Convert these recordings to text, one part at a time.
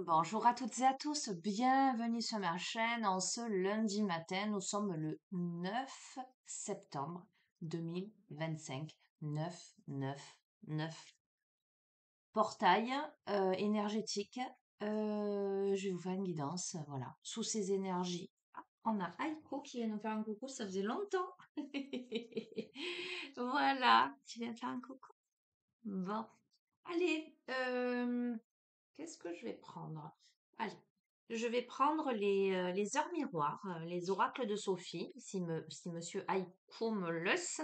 Bonjour à toutes et à tous, bienvenue sur ma chaîne en ce lundi matin. Nous sommes le 9 septembre 2025. 9, 9, 9. Portail énergétique. Je vais vous faire une guidance, voilà, sous ces énergies. Ah, on a Aiko qui vient nous faire un coucou, ça faisait longtemps. Voilà, tu viens faire un coucou. Bon, allez, qu'est-ce que je vais prendre? Allez, je vais prendre les heures miroirs, les oracles de Sophie, si monsieur Haïko me laisse.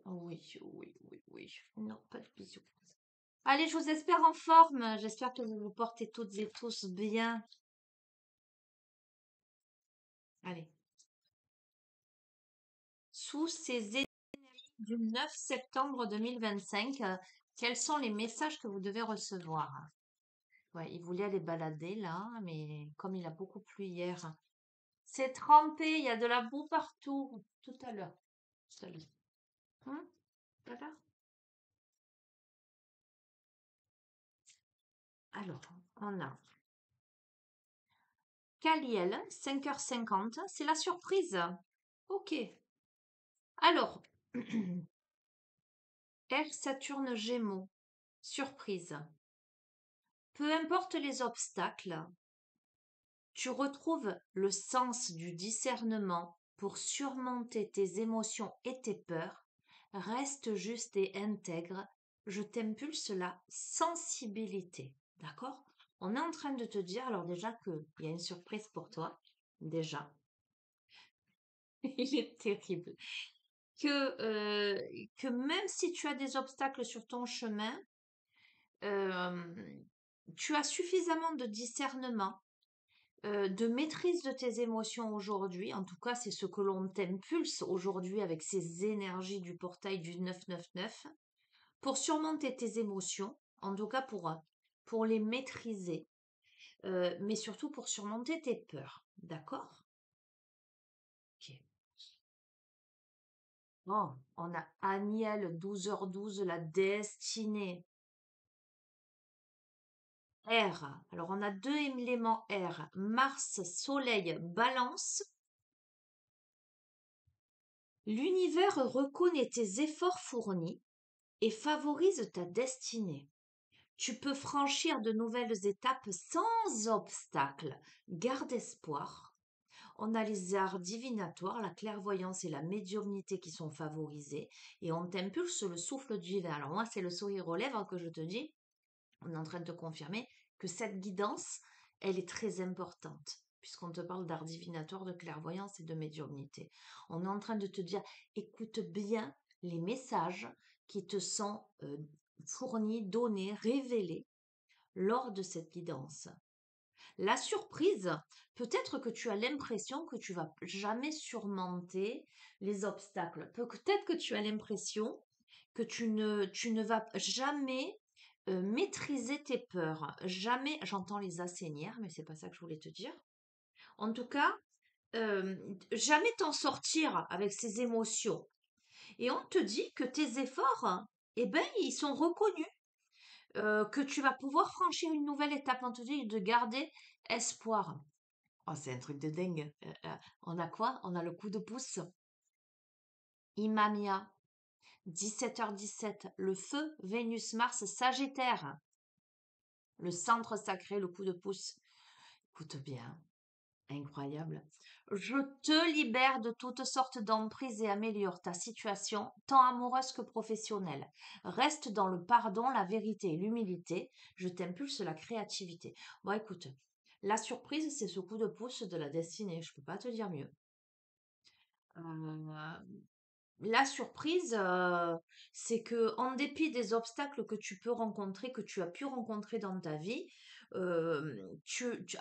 Oui, oui, oui, oui. Non, pas de bisous. Allez, je vous espère en forme. J'espère que vous vous portez toutes et tous bien. Allez. Sous ces énergies du 9 septembre 2025, quels sont les messages que vous devez recevoir? Ouais, il voulait aller balader là, mais comme il a beaucoup plu hier, c'est trempé, il y a de la boue partout. Tout à l'heure. Tout à l'heure. Hein? Tout à l'heure. Alors, on a Kaliel, 5h50. C'est la surprise. Ok. Alors, R Saturne Gémeaux. Surprise. Peu importe les obstacles, tu retrouves le sens du discernement pour surmonter tes émotions et tes peurs. Reste juste et intègre. Je t'impulse la sensibilité. D'accord? On est en train de te dire, alors déjà qu'il y a une surprise pour toi. Déjà. Il est terrible. Que même si tu as des obstacles sur ton chemin, euh, tu as suffisamment de discernement, de maîtrise de tes émotions aujourd'hui. En tout cas, c'est ce que l'on t'impulse aujourd'hui avec ces énergies du portail du 999 pour surmonter tes émotions, en tout cas pour les maîtriser, mais surtout pour surmonter tes peurs. D'accord? Ok. Oh, on a Aniel 12h12, la destinée. R. Alors, on a deux éléments R. Mars, Soleil, Balance. L'univers reconnaît tes efforts fournis et favorise ta destinée. Tu peux franchir de nouvelles étapes sans obstacle. Garde espoir. On a les arts divinatoires, la clairvoyance et la médiumnité qui sont favorisés et on t'impulse le souffle divin. Alors moi, c'est le sourire aux lèvres que je te dis. On est en train de te confirmer que cette guidance, elle est très importante puisqu'on te parle d'art divinatoire, de clairvoyance et de médiumnité. On est en train de te dire, écoute bien les messages qui te sont fournis, donnés, révélés lors de cette guidance. La surprise, peut-être que tu as l'impression que tu vas jamais surmonter les obstacles. Peut-être que tu as l'impression que tu ne vas jamais maîtriser tes peurs. Jamais, j'entends les assainir, mais c'est pas ça que je voulais te dire. En tout cas, jamais t'en sortir avec ces émotions. Et on te dit que tes efforts, eh ben, ils sont reconnus, que tu vas pouvoir franchir une nouvelle étape. On te dit de garder espoir. Oh, c'est un truc de dingue. On a quoi? On a le coup de pouce. Imamia, 17h17, le feu, Vénus, Mars, Sagittaire. Le centre sacré, le coup de pouce. Écoute bien, incroyable. Je te libère de toutes sortes d'emprises et améliore ta situation, tant amoureuse que professionnelle. Reste dans le pardon, la vérité et l'humilité. Je t'impulse la créativité. Bon, écoute, la surprise, c'est ce coup de pouce de la destinée. Je peux pas te dire mieux. Euh, la surprise, c'est que en dépit des obstacles que tu peux rencontrer, que tu as pu rencontrer dans ta vie,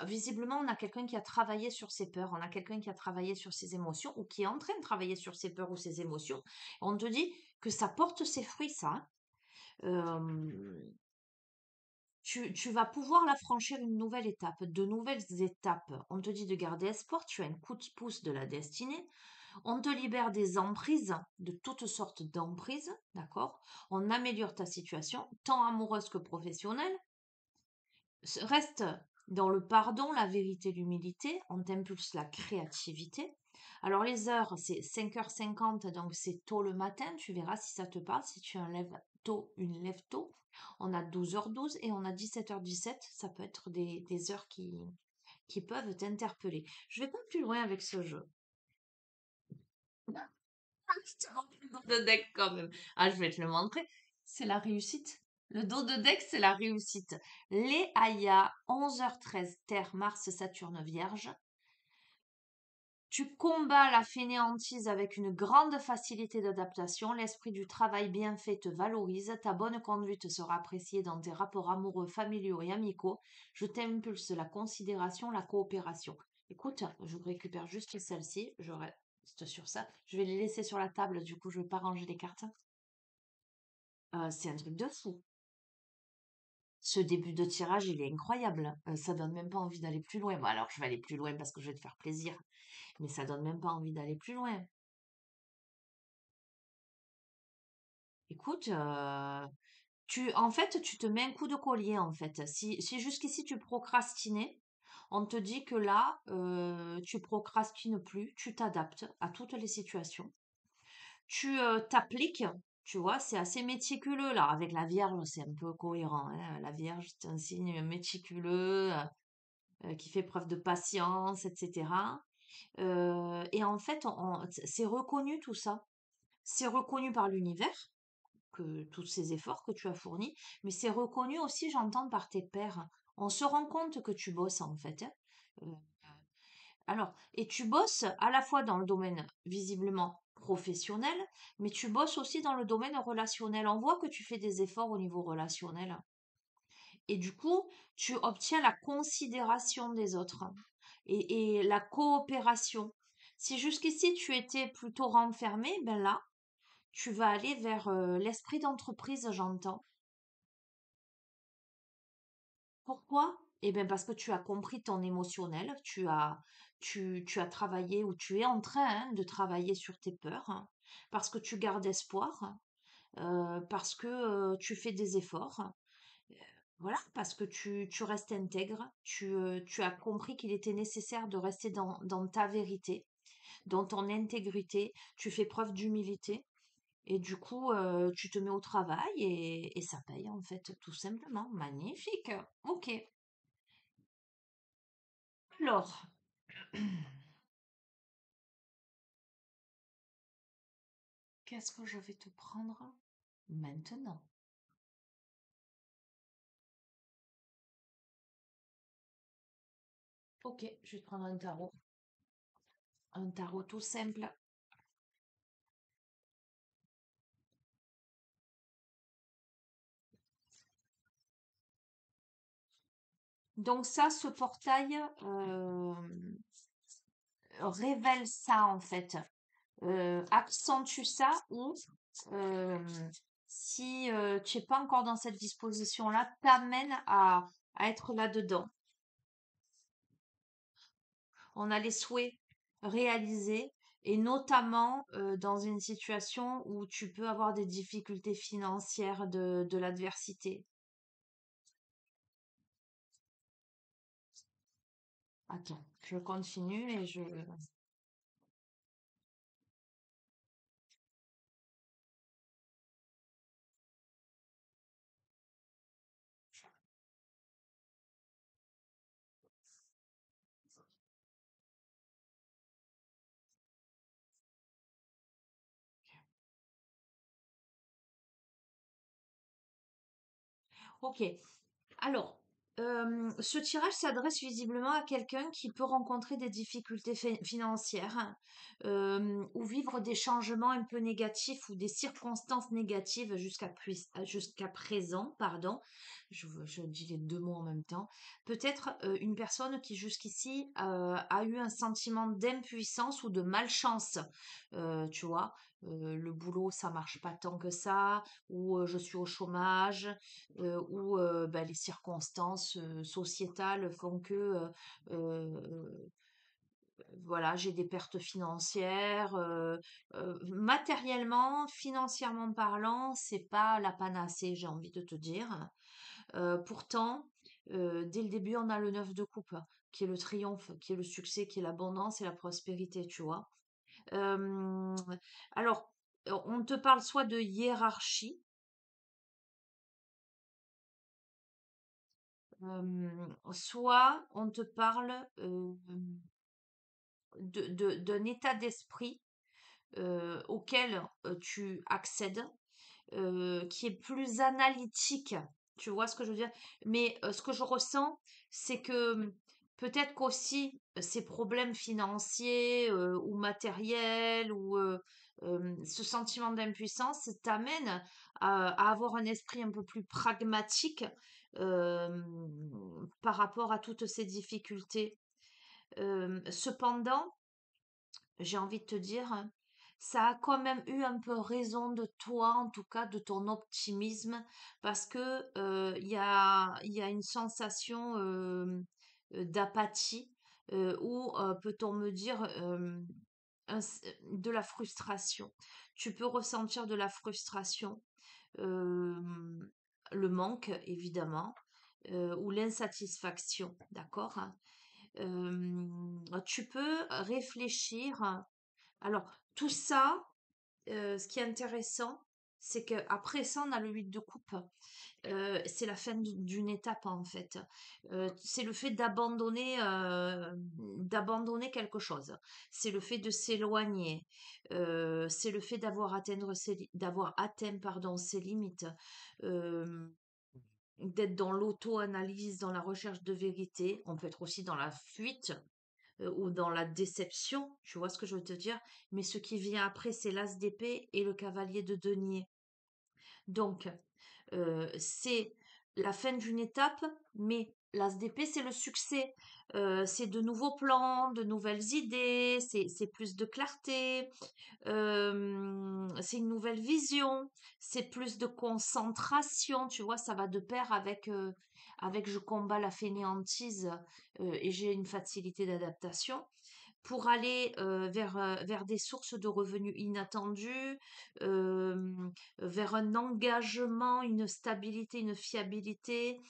visiblement, on a quelqu'un qui a travaillé sur ses peurs, on a quelqu'un qui a travaillé sur ses émotions ou qui est en train de travailler sur ses peurs ou ses émotions. On te dit que ça porte ses fruits, ça. Hein. Euh, tu vas pouvoir la franchir une nouvelle étape, de nouvelles étapes. On te dit de garder espoir, tu as un coup de pouce de la destinée. On te libère des emprises, de toutes sortes d'emprises, d'accord? On améliore ta situation, tant amoureuse que professionnelle. Reste dans le pardon, la vérité, l'humilité. On t'impulse la créativité. Alors les heures, c'est 5h50, donc c'est tôt le matin. Tu verras si ça te parle, si tu es un lève tôt, une lève tôt. On a 12h12 et on a 17h17. Ça peut être des heures qui peuvent t'interpeller. Je vais pas plus loin avec ce jeu. Je te montre le dos de deck quand même. Ah, je vais te le montrer. C'est la réussite. Le dos de deck, c'est la réussite. Les Aya, 11h13, Terre, Mars, Saturne, Vierge. Tu combats la fainéantise avec une grande facilité d'adaptation. L'esprit du travail bien fait te valorise. Ta bonne conduite sera appréciée dans tes rapports amoureux, familiaux et amicaux. Je t'impulse la considération, la coopération. Écoute, je récupère juste celle-ci. Je reste sur ça. Je vais les laisser sur la table. Du coup, je ne vais pas ranger les cartes. C'est un truc de fou. Ce début de tirage, il est incroyable. Ça donne même pas envie d'aller plus loin. Bon, alors, je vais aller plus loin parce que je vais te faire plaisir. Mais ça donne même pas envie d'aller plus loin. Écoute, en fait, tu te mets un coup de collier, en fait. Si jusqu'ici tu procrastinais, on te dit que là, tu procrastines plus, tu t'adaptes à toutes les situations. Tu t'appliques, tu vois, c'est assez méticuleux, là. Avec la Vierge, c'est un peu cohérent, hein. La Vierge, c'est un signe méticuleux, qui fait preuve de patience, etc. Et en fait, c'est reconnu tout ça. C'est reconnu par l'univers que tous ces efforts que tu as fournis, mais c'est reconnu aussi, j'entends, par tes pairs. On se rend compte que tu bosses en fait, hein. Euh, alors, et tu bosses à la fois dans le domaine visiblement professionnel, mais tu bosses aussi dans le domaine relationnel. On voit que tu fais des efforts au niveau relationnel. Et du coup, tu obtiens la considération des autres et la coopération. Si jusqu'ici tu étais plutôt renfermé, ben là, tu vas aller vers l'esprit d'entreprise, j'entends. Pourquoi? Eh bien, parce que tu as compris ton émotionnel, tu as travaillé ou tu es en train hein, de travailler sur tes peurs, hein, parce que tu gardes espoir, parce que tu fais des efforts, voilà, parce que tu restes intègre, tu as compris qu'il était nécessaire de rester dans ta vérité, dans ton intégrité, tu fais preuve d'humilité. Et du coup, tu te mets au travail et ça paye en fait, tout simplement. Magnifique. Ok. Alors, qu'est-ce que je vais te prendre maintenant? Ok, je vais te prendre un tarot. Un tarot tout simple. Donc ça, ce portail révèle ça en fait. Accentue ça ou euh, si tu n'es pas encore dans cette disposition-là, t'amène à être là-dedans. On a les souhaits réalisés et notamment dans une situation où tu peux avoir des difficultés financières de l'adversité. Attends, je continue et je... Ok. Alors, ce tirage s'adresse visiblement à quelqu'un qui peut rencontrer des difficultés financières ou vivre des changements un peu négatifs ou des circonstances négatives jusqu'à présent, pardon. Je dis les deux mots en même temps. Peut-être une personne qui jusqu'ici a eu un sentiment d'impuissance ou de malchance, tu vois. Le boulot, ça marche pas tant que ça, ou je suis au chômage, où bah, les circonstances sociétales font que Voilà, j'ai des pertes financières. Matériellement, financièrement parlant, c'est pas la panacée, j'ai envie de te dire. Pourtant, dès le début, on a le 9 de coupe, qui est le triomphe, qui est le succès, qui est l'abondance et la prospérité, tu vois. Euh, alors, on te parle soit de hiérarchie, soit on te parle d'un état d'esprit auquel tu accèdes, qui est plus analytique. Tu vois ce que je veux dire? Mais ce que je ressens, c'est que peut-être qu'aussi ces problèmes financiers ou matériels ou ce sentiment d'impuissance t'amène à avoir un esprit un peu plus pragmatique euh, par rapport à toutes ces difficultés. Cependant, j'ai envie de te dire, ça a quand même eu un peu raison de toi, en tout cas de ton optimisme, parce que il y a une sensation d'apathie ou peut-on me dire de la frustration. Tu peux ressentir de la frustration, euh, le manque évidemment, ou l'insatisfaction, d'accord? Tu peux réfléchir. Alors, tout ça, ce qui est intéressant, c'est qu'après ça, on a le 8 de coupe. C'est la fin d'une étape, en fait. C'est le fait d'abandonner quelque chose. C'est le fait de s'éloigner. C'est le fait d'avoir atteint, pardon, ses limites. Euh, D'être dans l'auto-analyse, dans la recherche de vérité. On peut être aussi dans la fuite ou dans la déception, tu vois ce que je veux te dire. Mais ce qui vient après, c'est l'as d'épée et le cavalier de denier. Donc, c'est la fin d'une étape, mais l'as d'épée, c'est le succès. C'est de nouveaux plans, de nouvelles idées, c'est plus de clarté, c'est une nouvelle vision, c'est plus de concentration, tu vois, ça va de pair avec je combats la fainéantise et j'ai une facilité d'adaptation pour aller vers des sources de revenus inattendus, euh, vers un engagement, une stabilité, une fiabilité,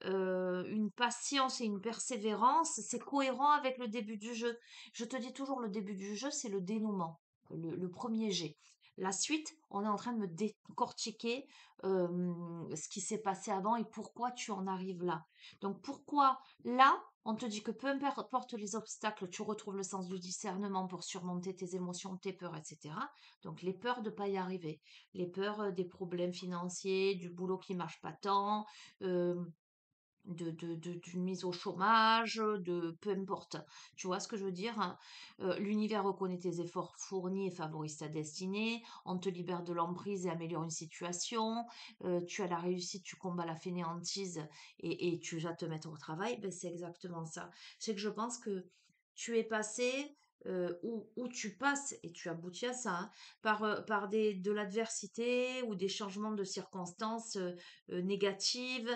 une patience et une persévérance. C'est cohérent avec le début du jeu. Je te dis toujours, le début du jeu, c'est le dénouement, le premier jet. La suite, on est en train de me décortiquer ce qui s'est passé avant et pourquoi tu en arrives là. Donc pourquoi là, on te dit que peu importe les obstacles, tu retrouves le sens du discernement pour surmonter tes émotions, tes peurs, etc. Donc les peurs de ne pas y arriver, les peurs des problèmes financiers, du boulot qui marche pas tant, euh, d'une mise au chômage, de peu importe. Tu vois ce que je veux dire, hein. L'univers reconnaît tes efforts fournis et favorise ta destinée. On te libère de l'emprise et améliore une situation. Tu as la réussite, tu combats la fainéantise et tu vas te mettre au travail. Ben, c'est exactement ça. C'est que je pense que tu es passé où tu passes, et tu aboutis à ça, hein, par de l'adversité ou des changements de circonstances négatives,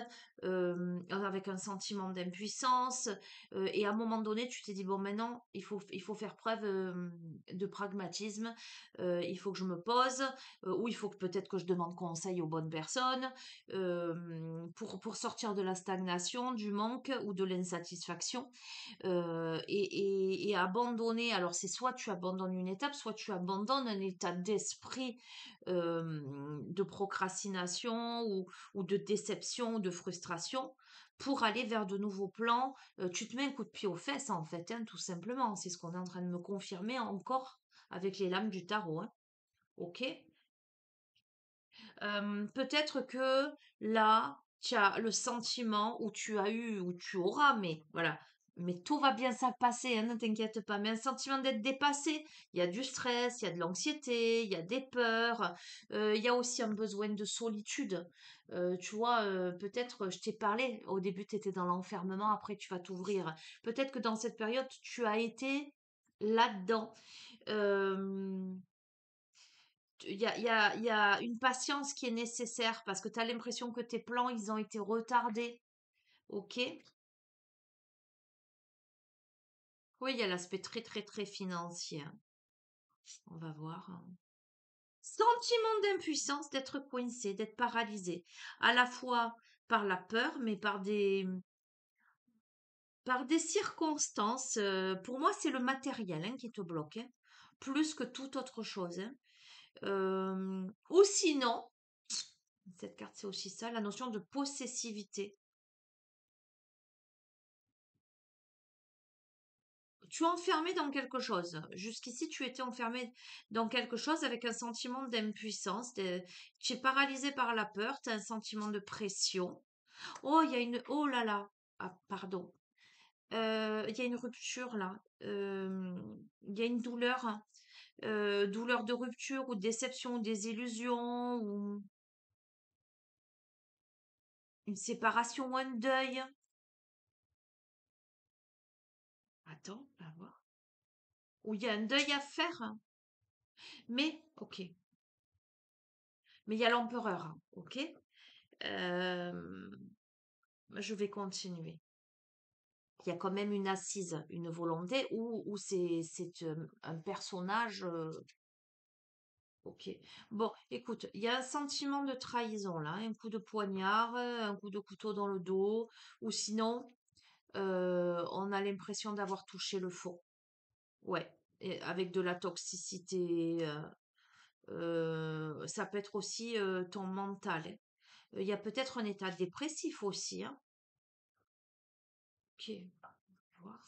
avec un sentiment d'impuissance. Et à un moment donné, tu t'es dit, bon, maintenant, il faut faire preuve de pragmatisme. Il faut que je me pose, ou il faut que peut-être que je demande conseil aux bonnes personnes pour sortir de la stagnation, du manque ou de l'insatisfaction. Et abandonner, alors c'est soit tu abandonnes une étape, soit tu abandonnes un état d'esprit de procrastination ou de déception ou de frustration pour aller vers de nouveaux plans. Tu te mets un coup de pied aux fesses en fait, hein, tout simplement. C'est ce qu'on est en train de me confirmer encore avec les lames du tarot. Hein. Ok. Peut-être que là, tu as le sentiment, ou tu as eu, ou tu auras, mais voilà. Mais tout va bien ça passer, hein, ne t'inquiète pas. Mais un sentiment d'être dépassé, il y a du stress, il y a de l'anxiété, il y a des peurs, il y a aussi un besoin de solitude. Tu vois, peut-être, je t'ai parlé, au début tu étais dans l'enfermement, après tu vas t'ouvrir. Peut-être que dans cette période, tu as été là-dedans. Euh, il y a une patience qui est nécessaire parce que tu as l'impression que tes plans, ils ont été retardés. Ok? Oui, il y a l'aspect très, très, très financier, hein. On va voir, hein. Sentiment d'impuissance, d'être coincé, d'être paralysé, à la fois par la peur, mais par des circonstances. Pour moi, c'est le matériel, hein, qui te bloque, hein, plus que toute autre chose, hein. Ou sinon, cette carte, c'est aussi ça, la notion de possessivité. Tu es enfermé dans quelque chose. Jusqu'ici, tu étais enfermé dans quelque chose avec un sentiment d'impuissance. Tu es paralysé par la peur, tu as un sentiment de pression. Oh, il y a une... Oh là là. Ah, pardon. Il y a une rupture là. Il y a une douleur, hein. Douleur de rupture ou de déception ou désillusion ou une séparation ou un deuil. Attends, on va voir. Ou il y a un deuil à faire, hein. Mais, ok. Mais il y a l'empereur, hein, ok? Euh, je vais continuer. Il y a quand même une assise, une volonté, ou c'est un personnage. Ok. Bon, écoute, il y a un sentiment de trahison là, un coup de poignard, un coup de couteau dans le dos, ou sinon, on a l'impression d'avoir touché le fond. Ouais, et avec de la toxicité. Ça peut être aussi ton mental, hein. Il y a peut-être un état dépressif aussi, hein. Ok, on va voir.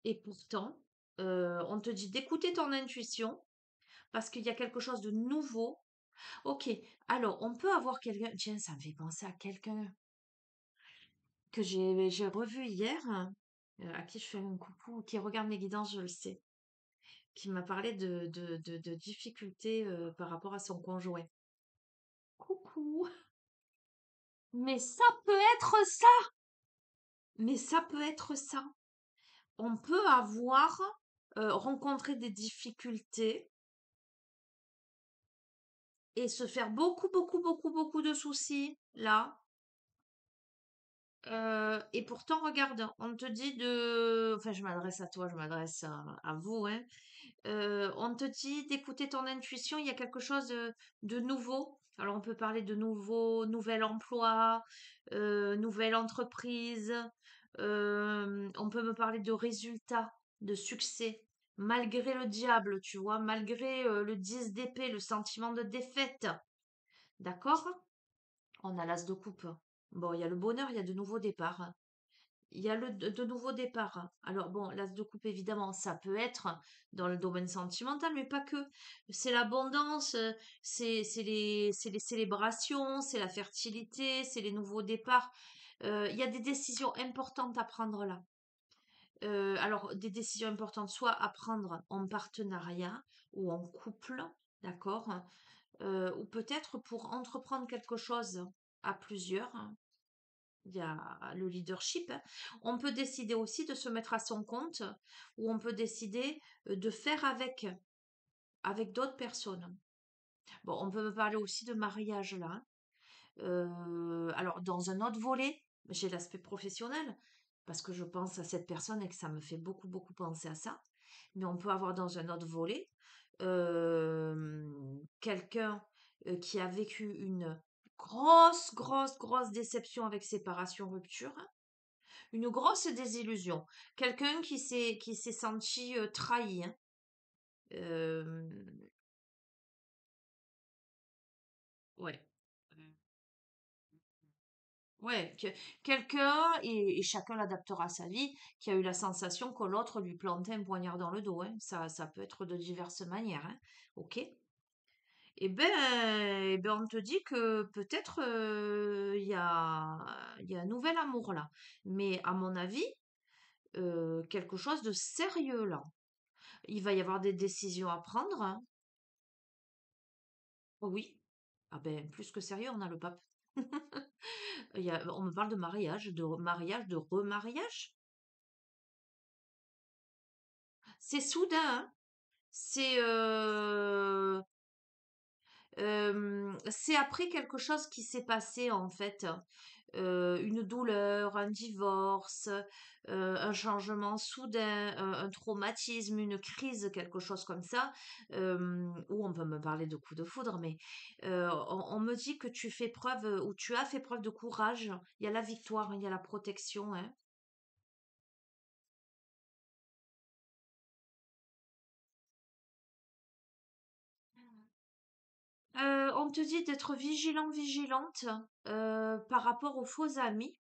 Et pourtant, on te dit d'écouter ton intuition parce qu'il y a quelque chose de nouveau. Ok, alors on peut avoir quelqu'un. Tiens, ça me fait penser à quelqu'un que j'ai revu hier, hein, à qui je fais un coucou, qui regarde mes guidances, je le sais, qui m'a parlé de difficultés par rapport à son conjoint. Coucou. Mais ça peut être ça. Mais ça peut être ça. On peut avoir rencontré des difficultés et se faire beaucoup, beaucoup, beaucoup, beaucoup de soucis là. Et pourtant, regarde, on te dit de... Enfin, je m'adresse à toi, je m'adresse à vous, hein. On te dit d'écouter ton intuition, il y a quelque chose de nouveau. Alors, on peut parler de nouvel emploi, nouvelle entreprise. On peut me parler de résultats, de succès. Malgré le diable, tu vois, malgré le 10 d'épée, le sentiment de défaite. D'accord? On a l'as de coupe. Bon, il y a le bonheur, il y a de nouveaux départs. Il y a de nouveaux départs. Alors bon, l'as de coupe, évidemment, ça peut être dans le domaine sentimental, mais pas que. C'est l'abondance, c'est les célébrations, c'est la fertilité, c'est les nouveaux départs. Il y a des décisions importantes à prendre là. Alors, des décisions importantes, soit à prendre en partenariat ou en couple, d'accord? Ou peut-être pour entreprendre quelque chose à plusieurs. Il y a le leadership, hein. On peut décider aussi de se mettre à son compte ou on peut décider de faire avec d'autres personnes. Bon, on peut me parler aussi de mariage là, hein. Alors, dans un autre volet, j'ai l'aspect professionnel parce que je pense à cette personne et que ça me fait beaucoup, beaucoup penser à ça. Mais on peut avoir dans un autre volet quelqu'un qui a vécu une grosse, grosse, grosse déception avec séparation, rupture, une grosse désillusion. Quelqu'un qui s'est senti trahi, hein. Euh, ouais. Ouais, quelqu'un, et chacun l'adaptera à sa vie, qui a eu la sensation que l'autre lui plantait un poignard dans le dos, hein. Ça peut être de diverses manières, hein. Ok? Eh ben, on te dit que peut-être il y a un nouvel amour là. Mais à mon avis, quelque chose de sérieux là. Il va y avoir des décisions à prendre, hein. Oh oui. Ah ben, plus que sérieux, on a le pape. On me parle de remariage. C'est soudain, hein. C'est c'est après quelque chose qui s'est passé en fait. une douleur, un divorce, un changement soudain, un traumatisme, une crise, quelque chose comme ça, ou on peut me parler de coup de foudre, mais on me dit que tu fais preuve, ou tu as fait preuve de courage. Il y a la victoire, il y a la protection, hein. On te dit d'être vigilant, vigilante par rapport aux faux amis.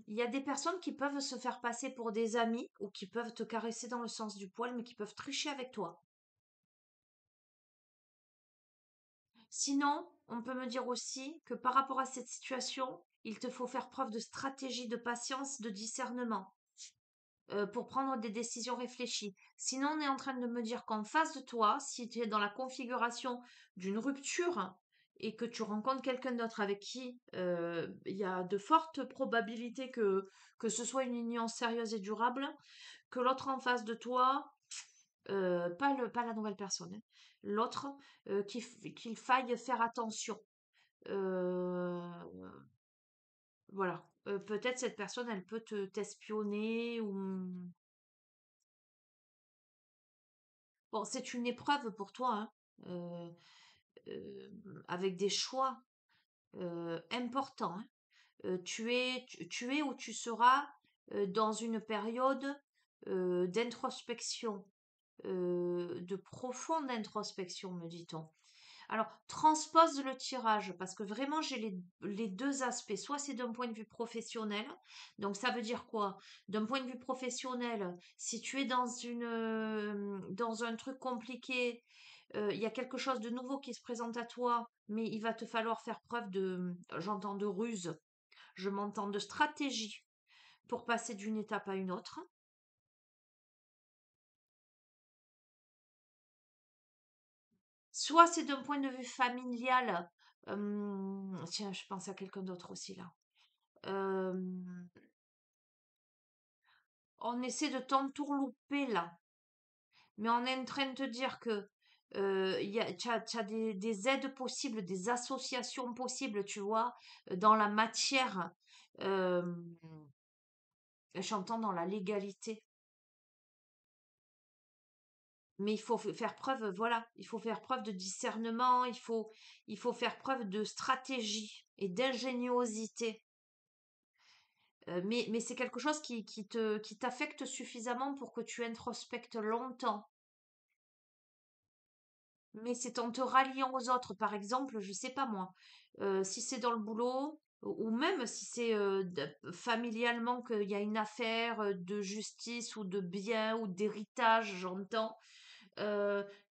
Il y a des personnes qui peuvent se faire passer pour des amis ou qui peuvent te caresser dans le sens du poil, mais qui peuvent tricher avec toi. Sinon, on peut me dire aussi que par rapport à cette situation, il te faut faire preuve de stratégie, de patience, de discernement pour prendre des décisions réfléchies. Sinon, on est en train de me dire qu'en face de toi, si tu es dans la configuration d'une rupture et que tu rencontres quelqu'un d'autre avec qui il y a de fortes probabilités que ce soit une union sérieuse et durable, que l'autre en face de toi, pas la nouvelle personne, hein, l'autre, qu'il faille faire attention. Euh, voilà. Peut-être cette personne, elle peut t'espionner ou... Bon, c'est une épreuve pour toi, hein, euh, avec des choix importants, hein. Tu es où tu seras dans une période d'introspection, de profonde introspection, me dit-on. Alors, transpose le tirage, parce que vraiment, j'ai les deux aspects. Soit c'est d'un point de vue professionnel, donc ça veut dire quoi? D'un point de vue professionnel, si tu es dans un truc compliqué, il y a quelque chose de nouveau qui se présente à toi, mais il va te falloir faire preuve j'entends de ruse, je m'entends de stratégie pour passer d'une étape à une autre. Soit c'est d'un point de vue familial, tiens, je pense à quelqu'un d'autre aussi là. Euh, on essaie de t'entourlouper là, mais on est en train de te dire que t'as des aides possibles, des associations possibles, tu vois, dans la matière, euh, j'entends dans la légalité. Mais il faut faire preuve, voilà, il faut faire preuve de discernement, il faut faire preuve de stratégie et d'ingéniosité. Mais c'est quelque chose qui t'affecte suffisamment pour que tu introspectes longtemps. Mais c'est en te ralliant aux autres. Par exemple, je sais pas moi, si c'est dans le boulot, ou même si c'est familialement qu'il y a une affaire de justice ou de bien ou d'héritage, j'entends,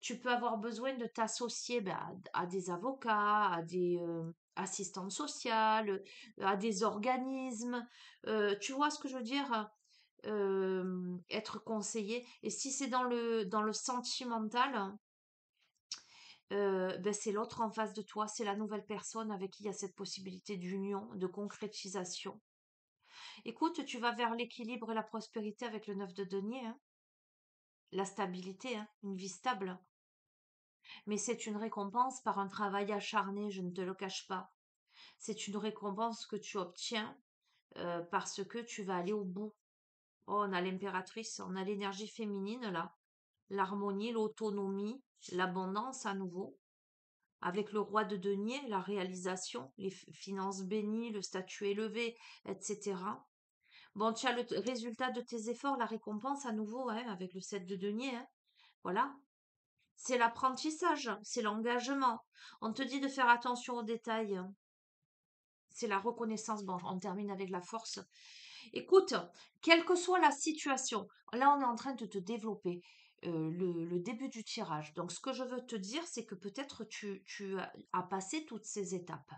tu peux avoir besoin de t'associer ben, à des avocats, à des assistantes sociales, à des organismes. Tu vois ce que je veux dire? Être conseillé. Et si c'est dans le sentimental, ben c'est l'autre en face de toi, c'est la nouvelle personne avec qui il y a cette possibilité d'union, de concrétisation. Écoute, tu vas vers l'équilibre et la prospérité avec le 9 de denier, hein, la stabilité, hein, une vie stable. Mais c'est une récompense par un travail acharné, je ne te le cache pas. C'est une récompense que tu obtiens parce que tu vas aller au bout. Oh, on a l'impératrice, on a l'énergie féminine là, l'harmonie, l'autonomie, l'abondance à nouveau. Avec le roi de denier, la réalisation, les finances bénies, le statut élevé, etc. Bon, tu as le résultat de tes efforts, la récompense à nouveau, hein, avec le 7 de denier. Hein. Voilà. C'est l'apprentissage, c'est l'engagement. On te dit de faire attention aux détails. Hein. C'est la reconnaissance. Bon, on termine avec la force. Écoute, quelle que soit la situation, là on est en train de te développer le début du tirage. Donc ce que je veux te dire, c'est que peut-être tu as passé toutes ces étapes.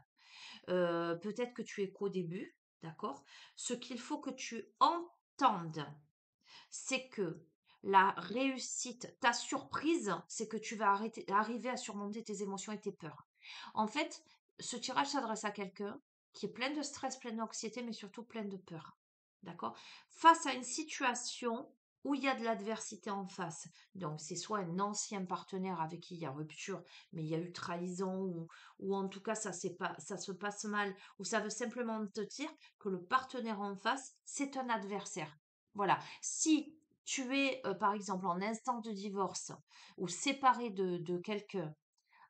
Peut-être que tu es qu'au début, d'accord? Ce qu'il faut que tu entendes, c'est que la réussite, ta surprise, c'est que tu vas arriver à surmonter tes émotions et tes peurs. En fait, ce tirage s'adresse à quelqu'un qui est plein de stress, plein d'anxiété, mais surtout plein de peur. D'accord? Face à une situation où il y a de l'adversité en face. Donc, c'est soit un ancien partenaire avec qui il y a rupture, mais il y a eu trahison, ou en tout cas, ça se passe mal, ou ça veut simplement te dire que le partenaire en face, c'est un adversaire. Voilà. Si tu es, par exemple, en instant de divorce ou séparé de quelqu'un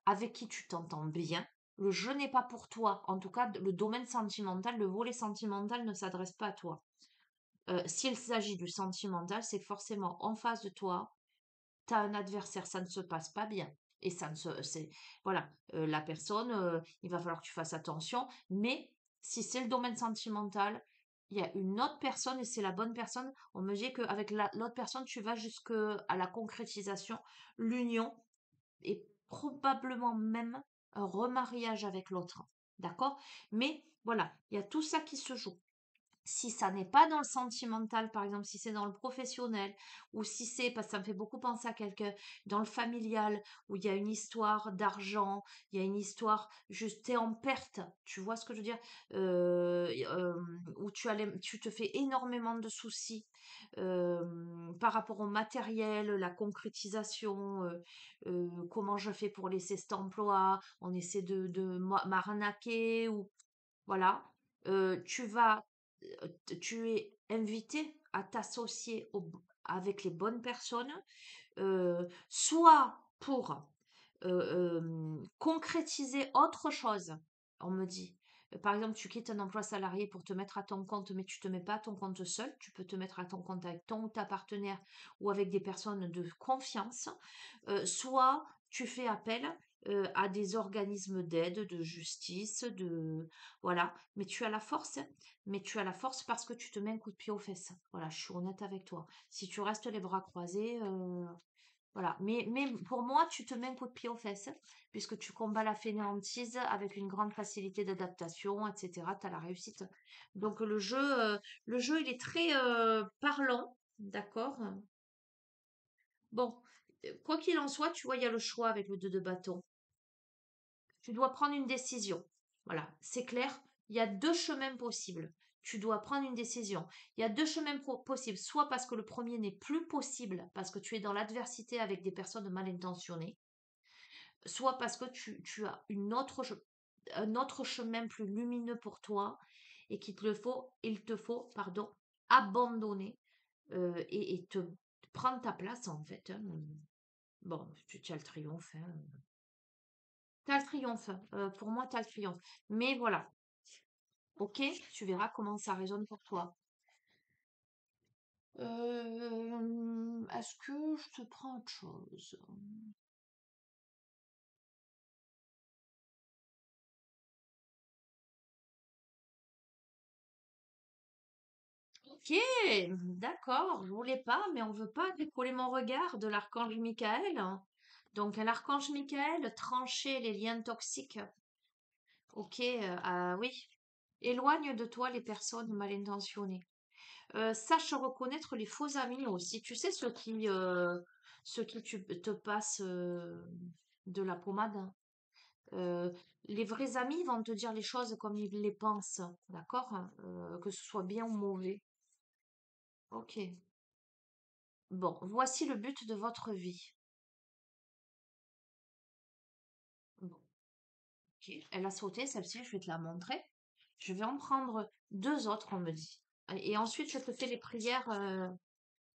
avec qui tu t'entends bien, le jeu n'est pas pour toi. En tout cas, le domaine sentimental, le volet sentimental ne s'adresse pas à toi. S'il s'agit du sentimental, c'est que forcément, en face de toi, tu as un adversaire, ça ne se passe pas bien. Et ça ne se, c'est, voilà, la personne, il va falloir que tu fasses attention. Mais si c'est le domaine sentimental, il y a une autre personne et c'est la bonne personne. On me dit qu'avec l'autre personne, tu vas jusqu'à la concrétisation, l'union et probablement même un remariage avec l'autre. D'accord? Mais voilà, il y a tout ça qui se joue. Si ça n'est pas dans le sentimental, par exemple, si c'est dans le professionnel, ou si c'est, parce que ça me fait beaucoup penser à quelqu'un, dans le familial, où il y a une histoire d'argent, il y a une histoire, juste, t'es en perte, tu vois ce que je veux dire, où tu te fais énormément de soucis par rapport au matériel, la concrétisation, comment je fais pour laisser cet emploi, on essaie de m'arnaquer, ou voilà, tu vas tu es invité à t'associer avec les bonnes personnes, soit pour concrétiser autre chose. On me dit, par exemple, tu quittes un emploi salarié pour te mettre à ton compte, mais tu te mets pas à ton compte seul. Tu peux te mettre à ton compte avec ton ou ta partenaire ou avec des personnes de confiance. Soit tu fais appel à des organismes d'aide, de justice, voilà. Mais tu as la force, hein. Mais tu as la force parce que tu te mets un coup de pied aux fesses. Voilà, je suis honnête avec toi. Si tu restes les bras croisés, voilà. Mais pour moi, tu te mets un coup de pied aux fesses, puisque tu combats la fainéantise avec une grande facilité d'adaptation, etc. Tu as la réussite. Donc le jeu, il est très parlant, d'accord? Bon, quoi qu'il en soit, tu vois, il y a le choix avec le 2 de bâton. Tu dois prendre une décision. Voilà, c'est clair. Il y a deux chemins possibles. Tu dois prendre une décision. Il y a deux chemins possibles. Soit parce que le premier n'est plus possible, parce que tu es dans l'adversité avec des personnes mal intentionnées, soit parce que tu as un autre chemin plus lumineux pour toi et il te faut, pardon, abandonner et te prendre ta place en fait, hein. Bon, tu as le triomphe, hein. T'as le triomphe. Pour moi, t'as le triomphe. Mais voilà, ok, tu verras comment ça résonne pour toi. Est-ce que je te prends autre chose? Ok, d'accord, je voulais pas, mais on veut pas décoller mon regard de l'archange Michael, hein. Donc, l'archange Michael, trancher les liens toxiques. Ok, oui. Éloigne de toi les personnes mal intentionnées. Sache reconnaître les faux amis aussi. Tu sais, ceux qui te passent de la pommade, hein. Euh, les vrais amis vont te dire les choses comme ils les pensent, d'accord? Que ce soit bien ou mauvais. Ok. Bon, voici le but de votre vie. Bon, ok. Elle a sauté, celle-ci, je vais te la montrer. Je vais en prendre deux autres, on me dit. Et ensuite, je te fais les prières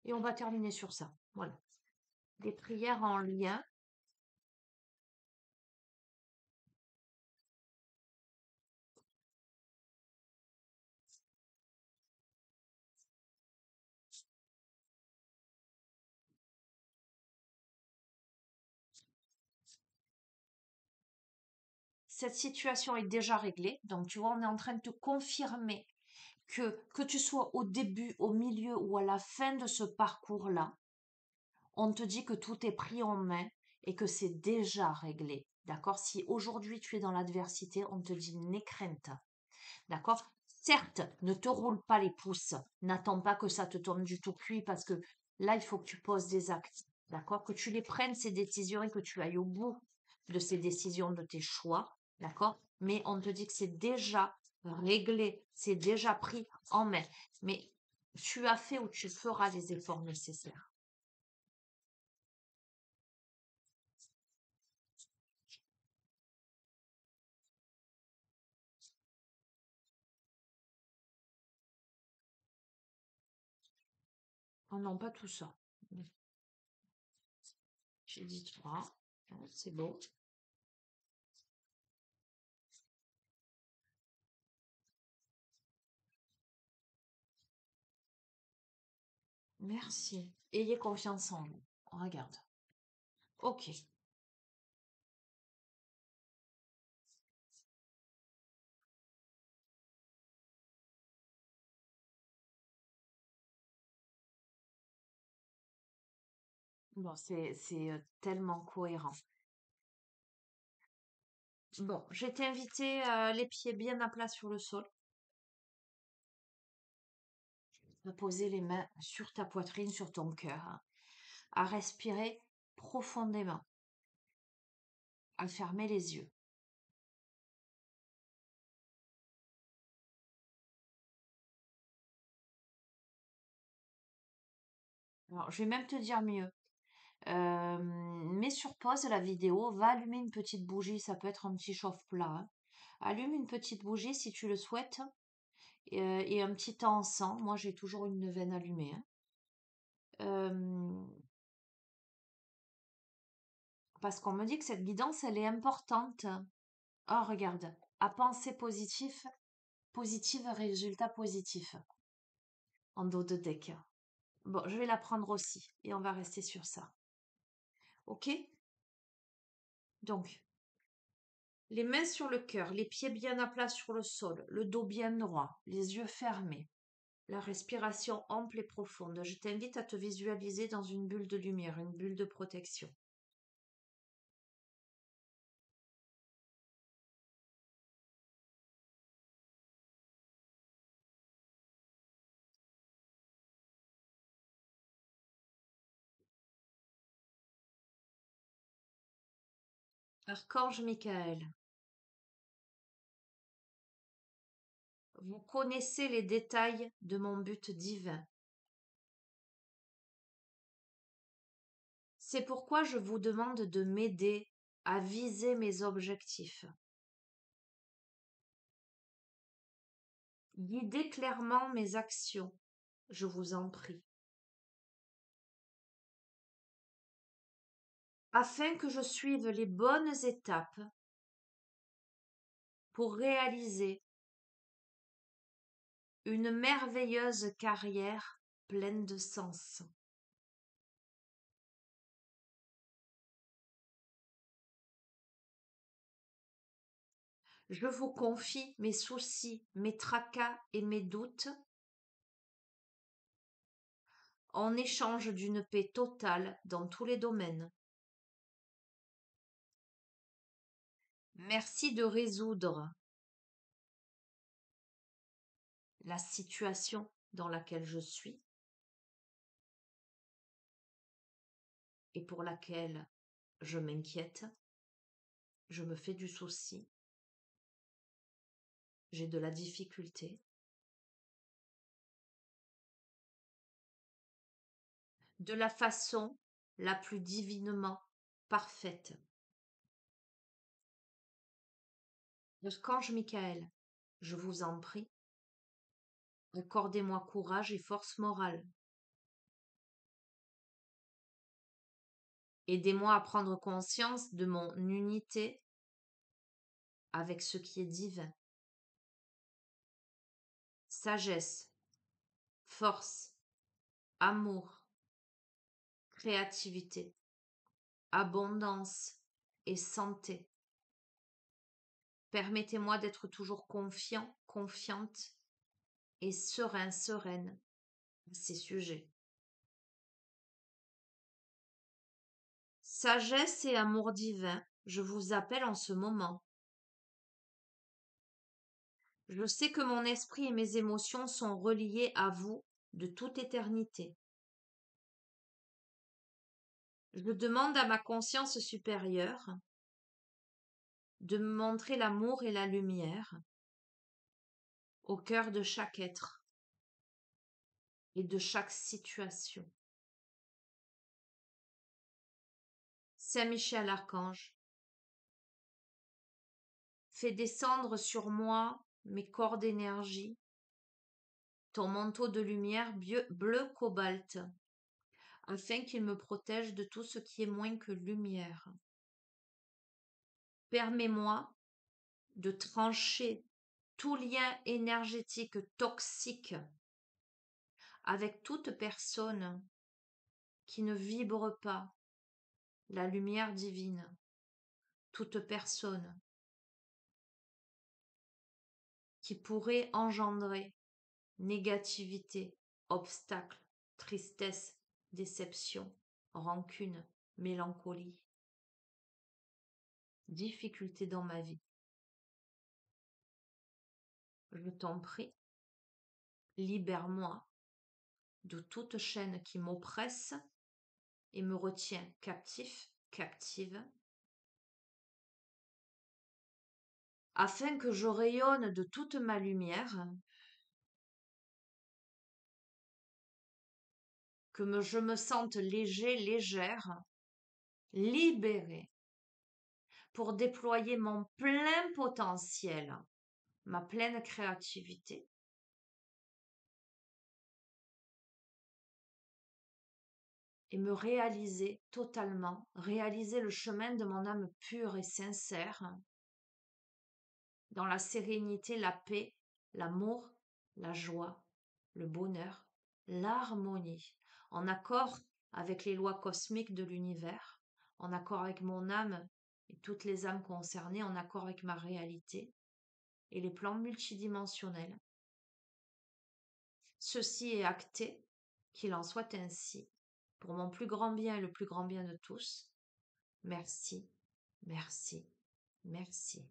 et on va terminer sur ça. Voilà. Des prières en lien. Cette situation est déjà réglée. Donc, tu vois, on est en train de te confirmer que tu sois au début, au milieu ou à la fin de ce parcours-là, on te dit que tout est pris en main et que c'est déjà réglé. D'accord? Si aujourd'hui tu es dans l'adversité, on te dit n'aie crainte. D'accord? Certes, ne te roule pas les pouces. N'attends pas que ça te tombe du tout cuit parce que là, il faut que tu poses des actes. D'accord? Que tu les prennes, ces décisions, et que tu ailles au bout de ces décisions, de tes choix. D'accord? Mais on te dit que c'est déjà réglé, c'est déjà pris en main. Mais tu as fait ou tu feras les efforts nécessaires. Oh non, pas tout ça. J'ai dit 3. C'est beau. Merci. Ayez confiance en vous. Regarde. Ok. Bon, c'est tellement cohérent. Bon, je vais t'inviter les pieds bien à plat sur le sol, à poser les mains sur ta poitrine, sur ton cœur, hein, à respirer profondément, à fermer les yeux. Alors, je vais même te dire mieux. Mets sur pause la vidéo, va allumer une petite bougie, ça peut être un petit chauffe-plat, hein. Allume une petite bougie si tu le souhaites, et un petit encens. Moi, j'ai toujours une neuvaine allumée, hein. Euh, Parce qu'on me dit que cette guidance, elle est importante. Oh, regarde, à penser positif, positive, résultat positif, en dos de deck. Bon, je vais la prendre aussi, et on va rester sur ça. Ok? Donc, les mains sur le cœur, les pieds bien à plat sur le sol, le dos bien droit, les yeux fermés, la respiration ample et profonde. Je t'invite à te visualiser dans une bulle de lumière, une bulle de protection. Archange Michael, vous connaissez les détails de mon but divin. C'est pourquoi je vous demande de m'aider à viser mes objectifs. Guidez clairement mes actions, je vous en prie, afin que je suive les bonnes étapes pour réaliser une merveilleuse carrière pleine de sens. Je vous confie mes soucis, mes tracas et mes doutes en échange d'une paix totale dans tous les domaines. Merci de résoudre la situation dans laquelle je suis et pour laquelle je m'inquiète, je me fais du souci, j'ai de la difficulté, de la façon la plus divinement parfaite. Archange Michael, je vous en prie, accordez-moi courage et force morale. Aidez-moi à prendre conscience de mon unité avec ce qui est divin. Sagesse, force, amour, créativité, abondance et santé. Permettez-moi d'être toujours confiant, confiante et serein, sereine à ces sujets. Sagesse et amour divin, je vous appelle en ce moment. Je sais que mon esprit et mes émotions sont reliés à vous de toute éternité. Je demande à ma conscience supérieure de me montrer l'amour et la lumière au cœur de chaque être. et de chaque situation. Saint Michel Archange, fais descendre sur moi mes corps d'énergie, ton manteau de lumière bleu cobalt, afin qu'il me protège de tout ce qui est moins que lumière. Permets-moi de trancher tout lien énergétique toxique avec toute personne qui ne vibre pas la lumière divine, toute personne qui pourrait engendrer négativité, obstacle, tristesse, déception, rancune, mélancolie, difficulté dans ma vie. Je t'en prie, libère-moi de toute chaîne qui m'oppresse et me retient captif, captive, afin que je rayonne de toute ma lumière, que je me sente léger, légère, libérée, pour déployer mon plein potentiel, ma pleine créativité. Et me réaliser totalement, réaliser le chemin de mon âme pure et sincère, dans la sérénité, la paix, l'amour, la joie, le bonheur, l'harmonie, en accord avec les lois cosmiques de l'univers, en accord avec mon âme et toutes les âmes concernées, en accord avec ma réalité et les plans multidimensionnels. Ceci est acté, qu'il en soit ainsi, pour mon plus grand bien et le plus grand bien de tous. Merci, merci, merci.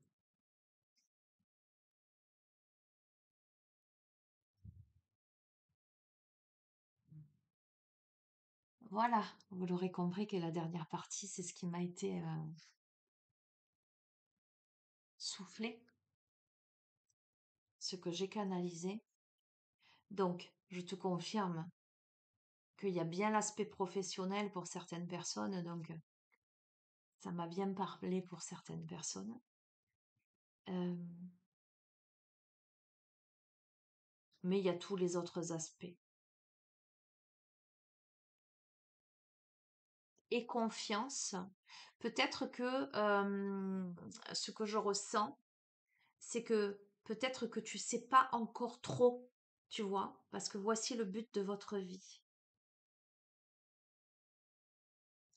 Voilà, vous l'aurez compris que la dernière partie, c'est ce qui m'a été soufflé, ce que j'ai canalisé. Donc, je te confirme qu'il y a bien l'aspect professionnel pour certaines personnes, donc ça m'a bien parlé pour certaines personnes. Mais il y a tous les autres aspects. Et confiance, peut-être que ce que je ressens, c'est que peut-être que tu sais pas encore trop, tu vois, parce que voici le but de votre vie.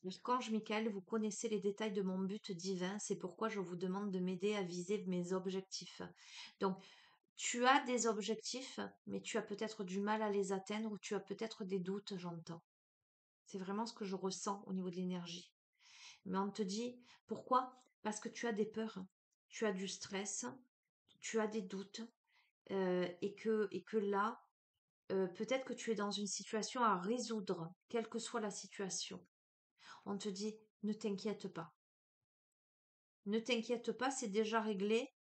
L'archange Michael, vous connaissez les détails de mon but divin, c'est pourquoi je vous demande de m'aider à viser mes objectifs. Donc, tu as des objectifs, mais tu as peut-être du mal à les atteindre ou tu as peut-être des doutes, j'entends. C'est vraiment ce que je ressens au niveau de l'énergie. Mais on te dit, pourquoi? Parce que tu as des peurs, tu as du stress, tu as des doutes, et que là, peut-être que tu es dans une situation à résoudre, quelle que soit la situation. On te dit, ne t'inquiète pas. Ne t'inquiète pas, c'est déjà réglé.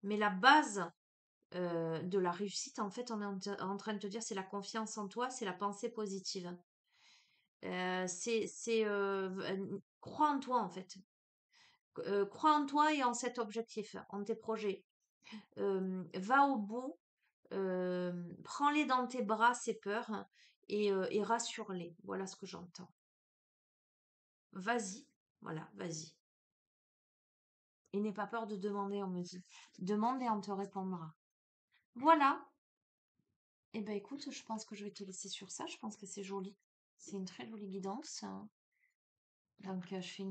Mais la base de la réussite, en fait, on est en train de te dire, c'est la confiance en toi, c'est la pensée positive. Crois en toi, en fait. Crois en toi et en cet objectif, en tes projets. Va au bout, prends-les dans tes bras, ces peurs, et rassure-les. Voilà ce que j'entends. Vas-y, voilà, vas-y. Et n'aie pas peur de demander, on me dit. Demande et on te répondra. Voilà. Eh ben écoute, je pense que je vais te laisser sur ça. Je pense que c'est joli. C'est une très jolie guidance. Donc, je fais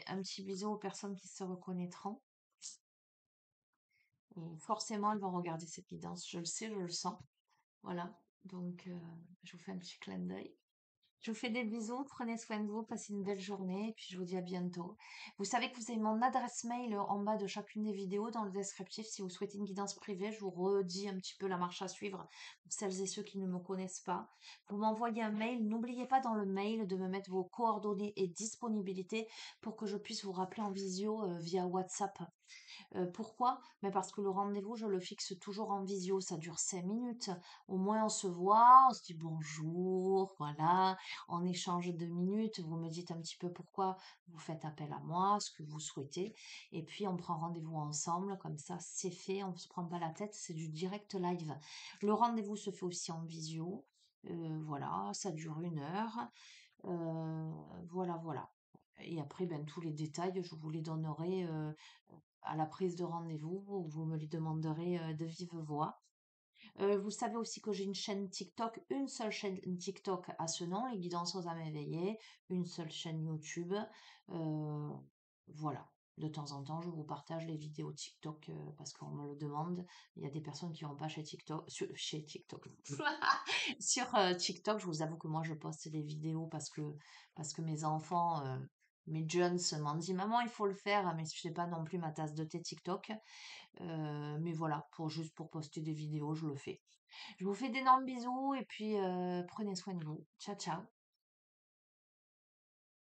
un petit bisou aux personnes qui se reconnaîtront. Et forcément, elles vont regarder cette guidance. Je le sais, je le sens. Voilà. Donc, je vous fais un petit clin d'œil. Je vous fais des bisous, prenez soin de vous, passez une belle journée, et puis je vous dis à bientôt. Vous savez que vous avez mon adresse mail en bas de chacune des vidéos dans le descriptif si vous souhaitez une guidance privée. Je vous redis un petit peu la marche à suivre pour celles et ceux qui ne me connaissent pas. Vous m'envoyez un mail. N'oubliez pas dans le mail de me mettre vos coordonnées et disponibilités pour que je puisse vous rappeler en visio via WhatsApp. Pourquoi? Mais parce que le rendez-vous, je le fixe toujours en visio, ça dure 5 minutes. Au moins, on se voit, on se dit bonjour, voilà, on échange 2 minutes, vous me dites un petit peu pourquoi vous faites appel à moi, ce que vous souhaitez, et puis on prend rendez-vous ensemble, comme ça, c'est fait, on ne se prend pas la tête, c'est du direct live. Le rendez-vous se fait aussi en visio, voilà, ça dure 1 heure, euh, voilà, voilà. Et après, ben, tous les détails, je vous les donnerai à la prise de rendez-vous où vous me les demanderez de vive voix. Vous savez aussi que j'ai une chaîne TikTok, une seule chaîne TikTok à ce nom, Les Guidances aux âmes éveillées, une seule chaîne YouTube. Euh, voilà. De temps en temps, je vous partage les vidéos TikTok parce qu'on me le demande. Il y a des personnes qui n'ont pas chez TikTok, chez TikTok. Sur TikTok, je vous avoue que moi, je poste des vidéos parce que mes enfants, mes jeunes m'ont dit, maman, il faut le faire, mais je sais pas non plus ma tasse de thé TikTok. Mais voilà, juste pour poster des vidéos, je le fais. Je vous fais d'énormes bisous et puis prenez soin de vous. Ciao, ciao.